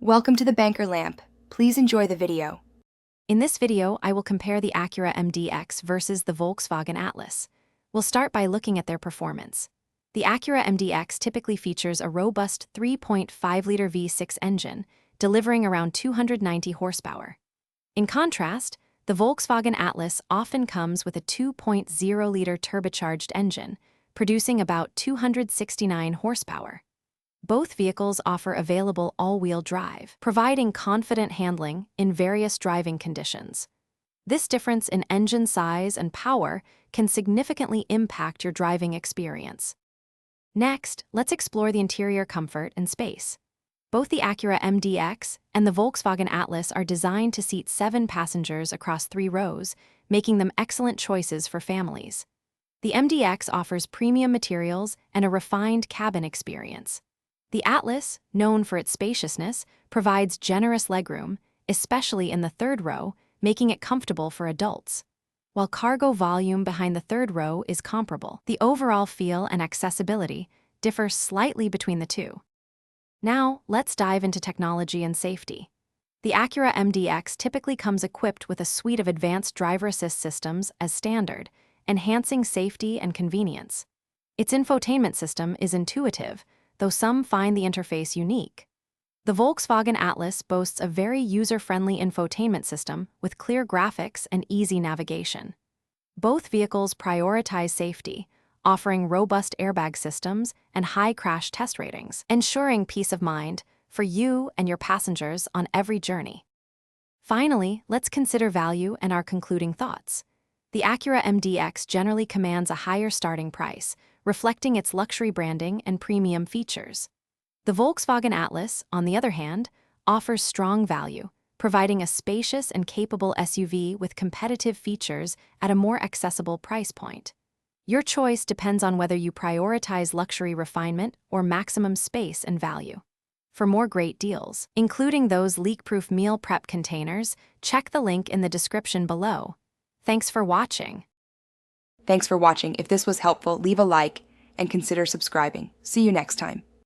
Welcome to the Banker Lamp. Please enjoy the video. In this video, I will compare the Acura MDX versus the Volkswagen Atlas. We'll start by looking at their performance. The Acura MDX typically features a robust 3.5-liter V6 engine, delivering around 290 horsepower. In contrast, the Volkswagen Atlas often comes with a 2.0-liter turbocharged engine, producing about 269 horsepower. Both vehicles offer available all-wheel drive, providing confident handling in various driving conditions. This difference in engine size and power can significantly impact your driving experience. Next, let's explore the interior comfort and space. Both the Acura MDX and the Volkswagen Atlas are designed to seat 7 passengers across 3 rows, making them excellent choices for families. The MDX offers premium materials and a refined cabin experience. The Atlas, known for its spaciousness, provides generous legroom, especially in the 3rd row, making it comfortable for adults. While cargo volume behind the 3rd row is comparable, the overall feel and accessibility differ slightly between the two. Now, let's dive into technology and safety. The Acura MDX typically comes equipped with a suite of advanced driver assist systems as standard, enhancing safety and convenience. Its infotainment system is intuitive, though some find the interface unique. The Volkswagen Atlas boasts a very user-friendly infotainment system with clear graphics and easy navigation. Both vehicles prioritize safety, offering robust airbag systems and high crash test ratings, ensuring peace of mind for you and your passengers on every journey. Finally, let's consider value and our concluding thoughts. The Acura MDX generally commands a higher starting price, reflecting its luxury branding and premium features. The Volkswagen Atlas, on the other hand, offers strong value, providing a spacious and capable SUV with competitive features at a more accessible price point. Your choice depends on whether you prioritize luxury refinement or maximum space and value. For more great deals, including those leak-proof meal prep containers, check the link in the description below. Thanks for watching. Thanks for watching. If this was helpful, leave a like and consider subscribing. See you next time.